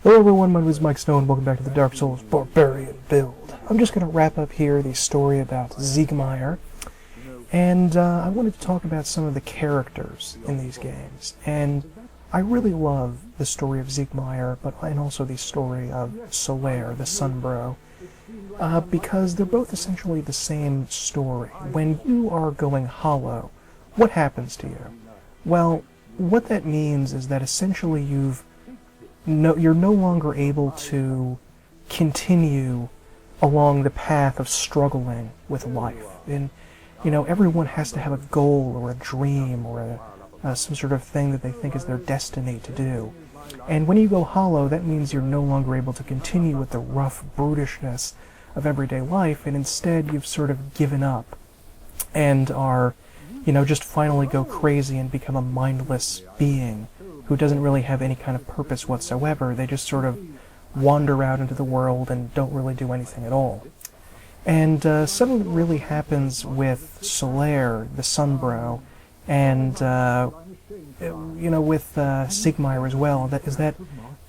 Hello everyone, my name is Mike Snow and welcome back to the Dark Souls Barbarian build. I'm just going to wrap up here the story about Siegmeyer, and I wanted to talk about some of the characters in these games. And I really love the story of Siegmeyer, and also the story of Solaire, the Sunbro, because they're both essentially the same story. When you are going hollow, what happens to you? Well, what that means is that essentially you're no longer able to continue along the path of struggling with life. And, everyone has to have a goal or a dream or some sort of thing that they think is their destiny to do. And when you go hollow, that means you're no longer able to continue with the rough brutishness of everyday life, and instead you've sort of given up and are, just finally go crazy and become a mindless being who doesn't really have any kind of purpose whatsoever. They just sort of wander out into the world and don't really do anything at all. And something that really happens with Solaire, the Sunbro, and with Siegmeyer as well, is that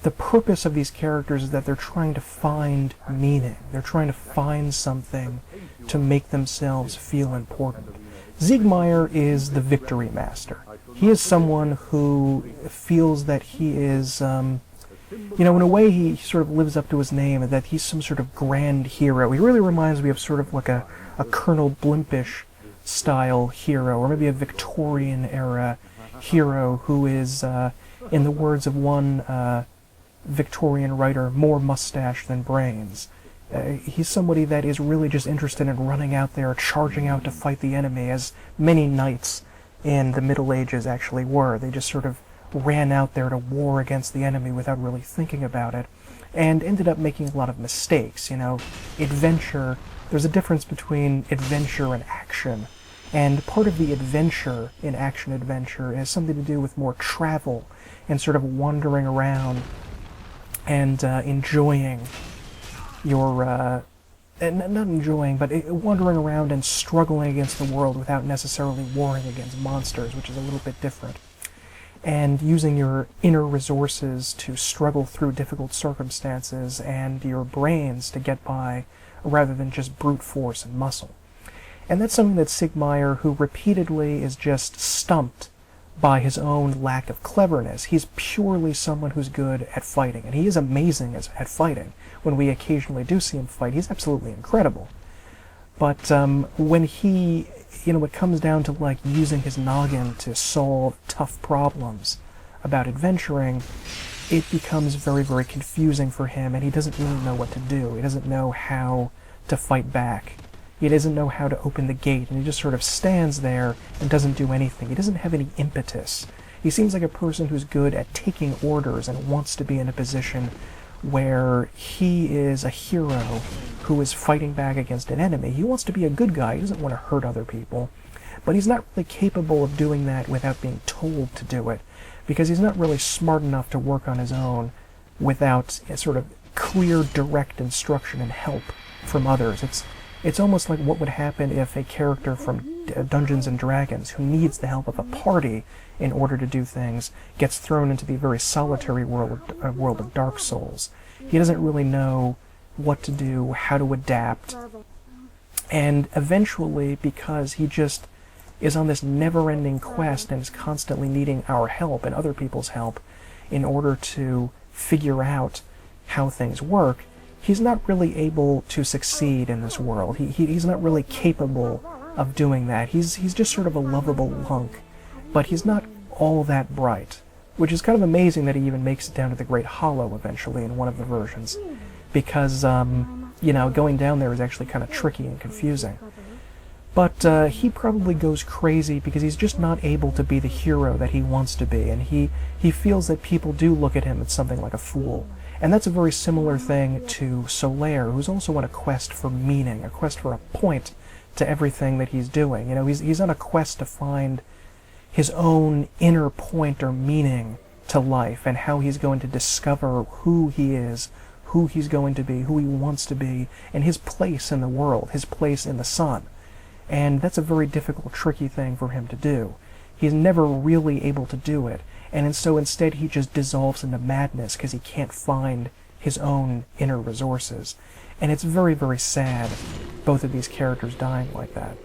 the purpose of these characters is that they're trying to find meaning. They're trying to find something to make themselves feel important. Siegmeyer is the victory master. He is someone who feels that he is, in a way he sort of lives up to his name, and that he's some sort of grand hero. He really reminds me of sort of like a Colonel Blimpish style hero, or maybe a Victorian era hero who is, in the words of one Victorian writer, more mustache than brains. He's somebody that is really just interested in running out there, charging out to fight the enemy, as many knights in the Middle Ages actually were. They just sort of ran out there to war against the enemy without really thinking about it, and ended up making a lot of mistakes. Adventure, there's a difference between adventure and action, and part of the adventure in action-adventure has something to do with more travel and sort of wandering around and enjoying your not enjoying, but wandering around and struggling against the world without necessarily warring against monsters, which is a little bit different. And using your inner resources to struggle through difficult circumstances and your brains to get by, rather than just brute force and muscle. And that's something that Siegmeyer, who repeatedly is just stumped by his own lack of cleverness. He's purely someone who's good at fighting, and he is amazing at fighting. When we occasionally do see him fight, he's absolutely incredible. But when he, it comes down to like using his noggin to solve tough problems about adventuring, it becomes very, very confusing for him, and he doesn't really know what to do. He doesn't know how to fight back. He doesn't know how to open the gate, and he just sort of stands there and doesn't do anything. He doesn't have any impetus. He seems like a person who's good at taking orders and wants to be in a position where he is a hero who is fighting back against an enemy. He wants to be a good guy. He doesn't want to hurt other people. But he's not really capable of doing that without being told to do it, because he's not really smart enough to work on his own without a sort of clear, direct instruction and help from others. It's almost like what would happen if a character from Dungeons & Dragons, who needs the help of a party in order to do things, gets thrown into the very solitary world of Dark Souls. He doesn't really know what to do, how to adapt, and eventually, because he just is on this never-ending quest and is constantly needing our help and other people's help in order to figure out how things work, he's not really able to succeed in this world. He's not really capable of doing that. He's just sort of a lovable lunk, but he's not all that bright, which is kind of amazing that he even makes it down to the Great Hollow eventually in one of the versions, because, going down there is actually kind of tricky and confusing. But he probably goes crazy because he's just not able to be the hero that he wants to be, and he feels that people do look at him as something like a fool. And that's a very similar thing to Solaire, who's also on a quest for meaning, a quest for a point to everything that he's doing. He's on a quest to find his own inner point or meaning to life, and how he's going to discover who he is, who he's going to be, who he wants to be, and his place in the world, his place in the sun. And that's a very difficult, tricky thing for him to do. He's never really able to do it, and so instead he just dissolves into madness because he can't find his own inner resources. And it's very, very sad, both of these characters dying like that.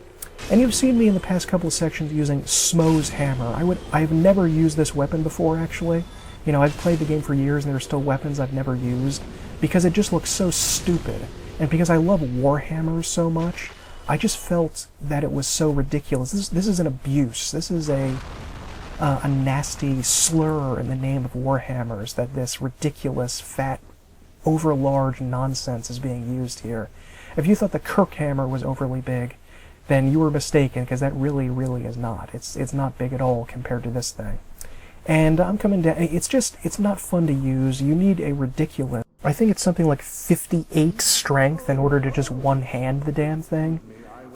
And you've seen me in the past couple of sections using Smo's hammer. I've never used this weapon before, actually. You know, I've played the game for years and there are still weapons I've never used, because it just looks so stupid. And because I love warhammers so much, I just felt that it was so ridiculous. This is an abuse. This is a nasty slur in the name of warhammers, that this ridiculous, fat, overlarge nonsense is being used here. If you thought the Kirk hammer was overly big, then you were mistaken, because that really, really is not. It's not big at all compared to this thing. And I'm coming down, it's not fun to use. You need a ridiculous, I think it's something like 58 strength in order to just one-hand the damn thing.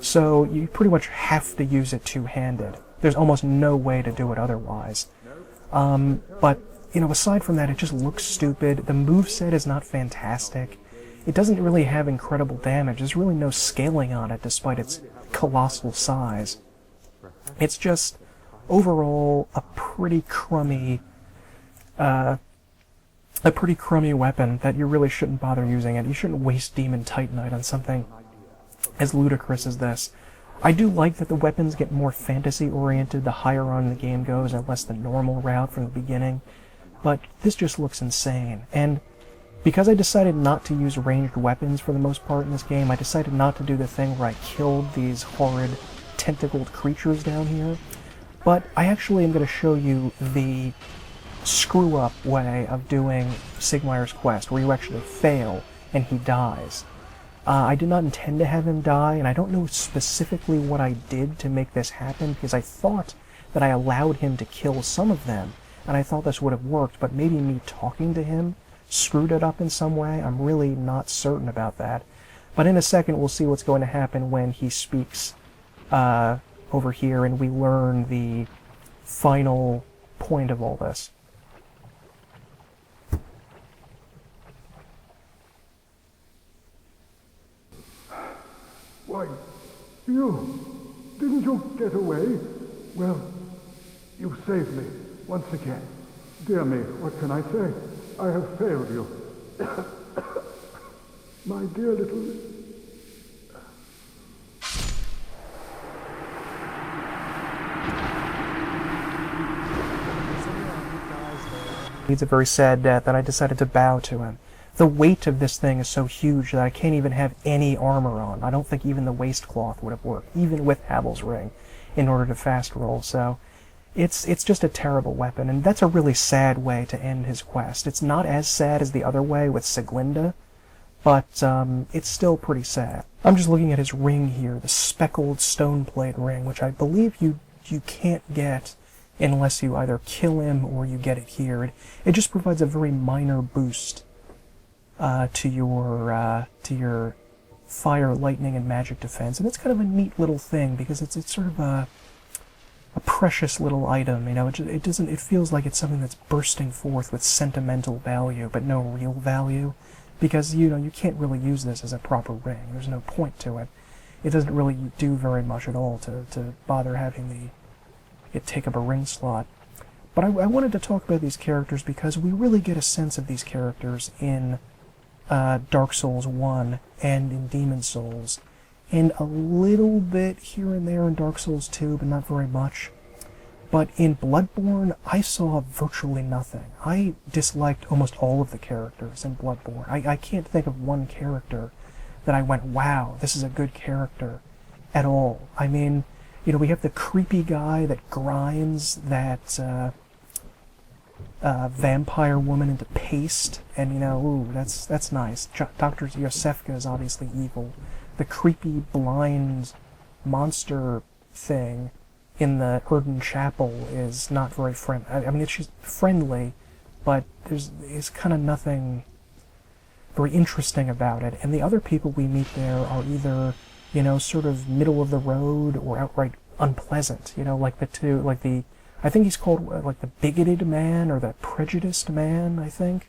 So you pretty much have to use it two-handed. There's almost no way to do it otherwise. But, you know, aside from that, it just looks stupid. The moveset is not fantastic. It doesn't really have incredible damage. There's really no scaling on it, despite its colossal size. It's just, overall, a pretty crummy weapon that you really shouldn't bother using it. You shouldn't waste Demon Titanite on something as ludicrous as this. I do like that the weapons get more fantasy-oriented the higher on the game goes, and less the normal route from the beginning, but this just looks insane. And because I decided not to use ranged weapons for the most part in this game, I decided not to do the thing where I killed these horrid tentacled creatures down here. But I actually am going to show you the screw-up way of doing Siegmeyer's quest, where you actually fail and he dies. I did not intend to have him die, and I don't know specifically what I did to make this happen, because I thought that I allowed him to kill some of them, and I thought this would have worked, but maybe me talking to him screwed it up in some way. I'm really not certain about that. But in a second we'll see what's going to happen when he speaks over here, and we learn the final point of all this. Why, you! Didn't you get away? Well, you saved me once again. Dear me, what can I say? I have failed you. My dear little... It's a very sad death, and I decided to bow to him. The weight of this thing is so huge that I can't even have any armor on. I don't think even the waistcloth would have worked, even with Havel's ring, in order to fast roll. So it's just a terrible weapon, and that's a really sad way to end his quest. It's not as sad as the other way with Sieglinde, but it's still pretty sad. I'm just looking at his ring here, the speckled stone plate ring, which I believe you can't get unless you either kill him or you get it here. It just provides a very minor boost to your fire, lightning, and magic defense, and it's kind of a neat little thing because it's sort of a precious little item. You know, it feels like it's something that's bursting forth with sentimental value, but no real value, because you can't really use this as a proper ring. There's no point to it. It doesn't really do very much at all to bother having it take up a ring slot. But I wanted to talk about these characters because we really get a sense of these characters in Dark Souls 1 and in Demon Souls, and a little bit here and there in Dark Souls 2, but not very much. But in Bloodborne, I saw virtually nothing. I disliked almost all of the characters in Bloodborne. I can't think of one character that I went, wow, this is a good character, at all. I mean, we have the creepy guy that grinds that vampire woman into paste, and ooh, that's nice. Dr. Yosefka is obviously evil. The creepy blind monster thing in the Urden Chapel is not very friendly. I mean, she's friendly, but there's kind of nothing very interesting about it. And the other people we meet there are either, sort of middle of the road or outright unpleasant. I think he's called like the bigoted man or the prejudiced man, I think.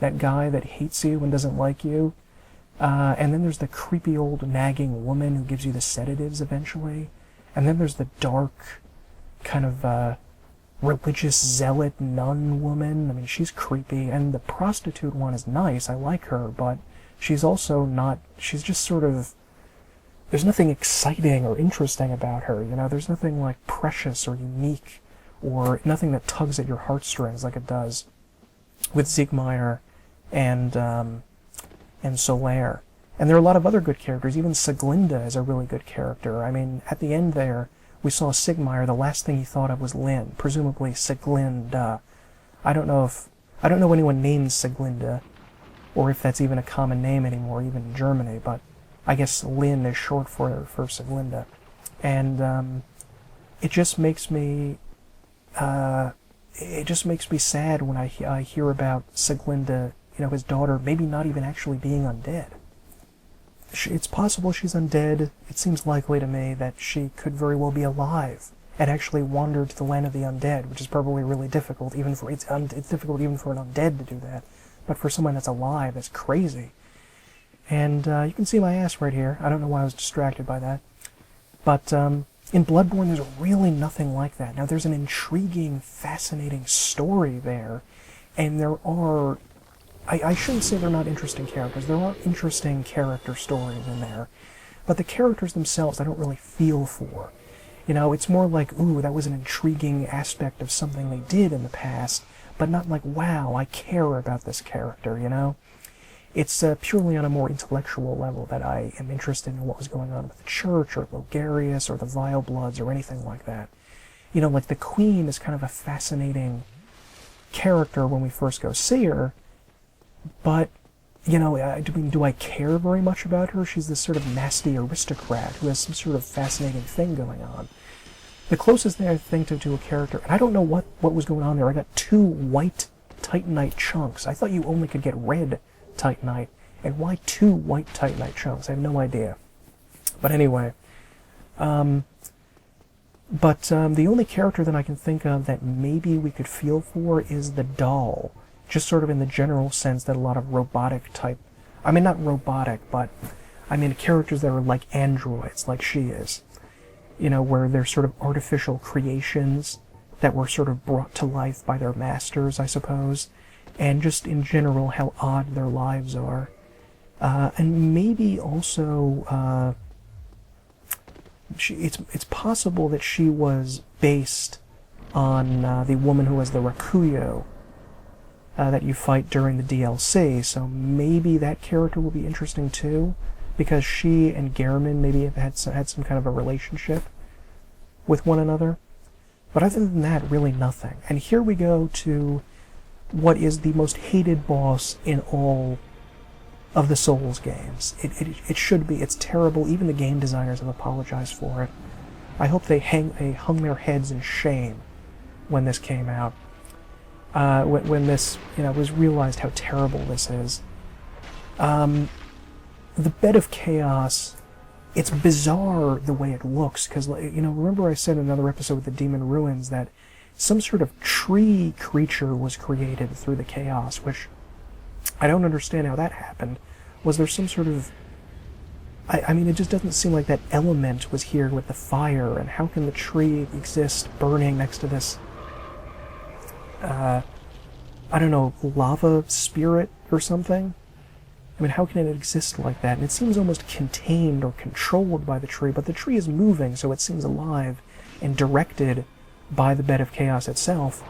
That guy that hates you and doesn't like you. And then there's the creepy old nagging woman who gives you the sedatives eventually. And then there's the dark, kind of religious zealot nun woman. I mean, she's creepy, and the prostitute one is nice. I like her, but she's also not, she's just sort of, there's nothing exciting or interesting about her, you know? There's nothing, like, precious or unique, or nothing that tugs at your heartstrings like it does with Siegmeyer and Solaire. And there are a lot of other good characters. Even Sieglinde is a really good character. I mean, at the end there, we saw Siegmeyer, the last thing he thought of was Lynn, presumably Sieglinde. I don't know anyone named Sieglinde, or if that's even a common name anymore, even in Germany, but I guess Lynn is short for Sieglinde. And it just makes me sad when I hear about Sieglinde, you know, his daughter, maybe not even actually being undead. It's possible she's undead. It seems likely to me that she could very well be alive and actually wandered to the land of the undead, which is probably really difficult. It's difficult even for an undead to do that, but for someone that's alive, that's crazy. And you can see my ass right here. I don't know why I was distracted by that, but in Bloodborne, there's really nothing like that. Now, there's an intriguing, fascinating story there, and there are. I shouldn't say they're not interesting characters. There are interesting character stories in there. But the characters themselves, I don't really feel for. You know, it's more like, ooh, that was an intriguing aspect of something they did in the past, but not like, wow, I care about this character, you know? It's purely on a more intellectual level that I am interested in what was going on with the Church, or Logarius, or the Vile Bloods, or anything like that. You know, like the Queen is kind of a fascinating character when we first go see her, but, you know, do I care very much about her? She's this sort of nasty aristocrat who has some sort of fascinating thing going on. The closest thing I think to a character, and I don't know what was going on there, I got 2 white Titanite chunks. I thought you only could get red Titanite, and why 2 white Titanite chunks? I have no idea. But anyway, the only character that I can think of that maybe we could feel for is the doll. Just sort of in the general sense that a lot of robotic type, I mean not robotic, but I mean characters that are like androids, like she is. You know, where they're sort of artificial creations that were sort of brought to life by their masters, I suppose. And just in general how odd their lives are. And maybe also, it's possible that she was based on the woman who was the Rakuyo, that you fight during the DLC, so maybe that character will be interesting too, because she and Gehrman maybe have had some kind of a relationship with one another. But other than that, really nothing. And here we go to what is the most hated boss in all of the Souls games. It should be. It's terrible. Even the game designers have apologized for it. I hope they hung their heads in shame when this came out. When this, you know, was realized how terrible this is. The Bed of Chaos, it's bizarre the way it looks, because, you know, remember I said in another episode with the Demon Ruins that some sort of tree creature was created through the chaos, which I don't understand how that happened. Was there some sort of... I mean, it just doesn't seem like that element was here with the fire, and how can the tree exist burning next to this... I don't know, lava spirit or something? I mean, how can it exist like that? And it seems almost contained or controlled by the tree, but the tree is moving, so it seems alive and directed by the Bed of Chaos itself.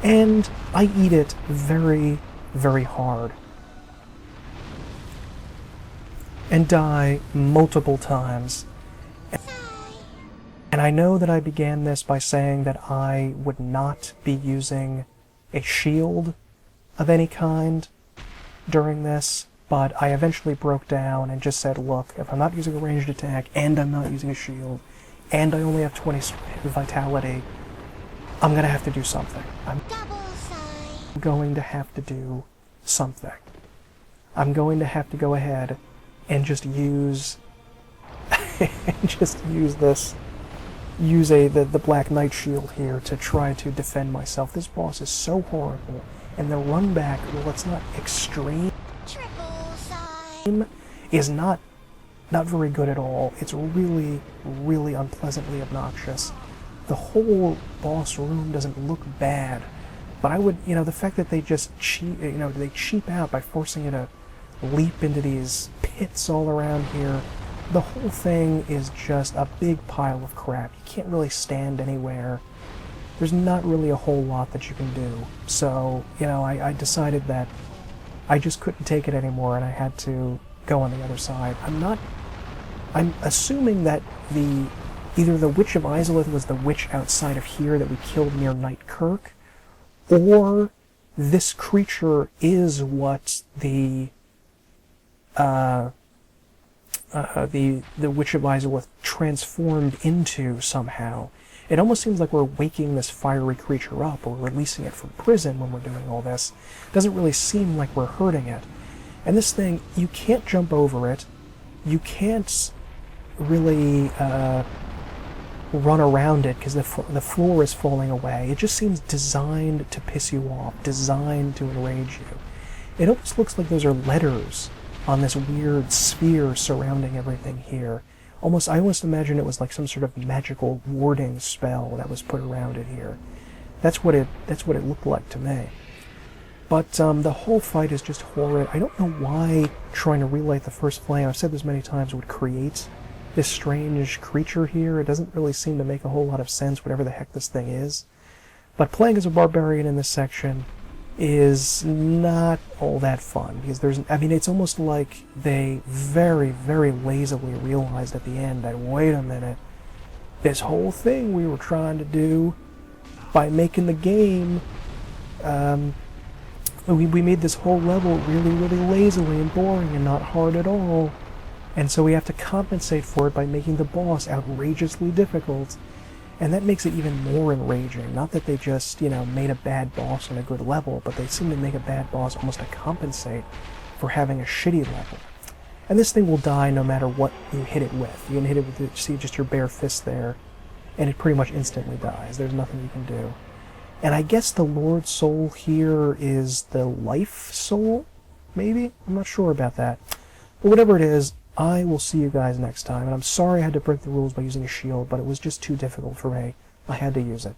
And I eat it very, very hard. And die multiple times. And I know that I began this by saying that I would not be using a shield of any kind during this, but I eventually broke down and just said, look, if I'm not using a ranged attack, and I'm not using a shield, and I only have 20 vitality, I'm going to have to do something. I'm going to have to do something. I'm going to have to go ahead and just use the Black Knight shield here to try to defend myself. This boss is so horrible, and the run back, well, it's not extreme, is not very good at all. It's really, really unpleasantly obnoxious. the whole boss room doesn't look bad, but I would, the fact that they just they cheap out by forcing you to leap into these pits all around here. The whole thing is just a big pile of crap. You can't really stand anywhere. There's not really a whole lot that you can do. So, I decided that I just couldn't take it anymore and I had to go on the other side. I'm assuming that either the Witch of Izalith was the witch outside of here that we killed near Knight Kirk, or this creature is what the Witch of Izalith transformed into somehow. It almost seems like we're waking this fiery creature up, or releasing it from prison when we're doing all this. It doesn't really seem like we're hurting it. And this thing, you can't jump over it. You can't really run around it because the floor is falling away. It just seems designed to piss you off, designed to enrage you. It almost looks like those are letters on this weird sphere surrounding everything here. I almost imagine it was like some sort of magical warding spell that was put around it here. That's what it looked like to me. But the whole fight is just horrid. I don't know why trying to relight the first flame, I've said this many times, would create this strange creature here. It doesn't really seem to make a whole lot of sense, whatever the heck this thing is. But playing as a barbarian in this section is not all that fun, because it's almost like they very, very lazily realized at the end that, wait a minute, this whole thing we were trying to do by making the game, we made this whole level really, really lazily and boring and not hard at all, and so we have to compensate for it by making the boss outrageously difficult. And that makes it even more enraging. Not that they just, made a bad boss on a good level, but they seem to make a bad boss almost to compensate for having a shitty level. And this thing will die no matter what you hit it with. You can hit it with, see, just your bare fist there, and it pretty much instantly dies. There's nothing you can do. And I guess the Lord Soul here is the life soul, maybe? I'm not sure about that. But whatever it is, I will see you guys next time, and I'm sorry I had to break the rules by using a shield, but it was just too difficult for me. I had to use it.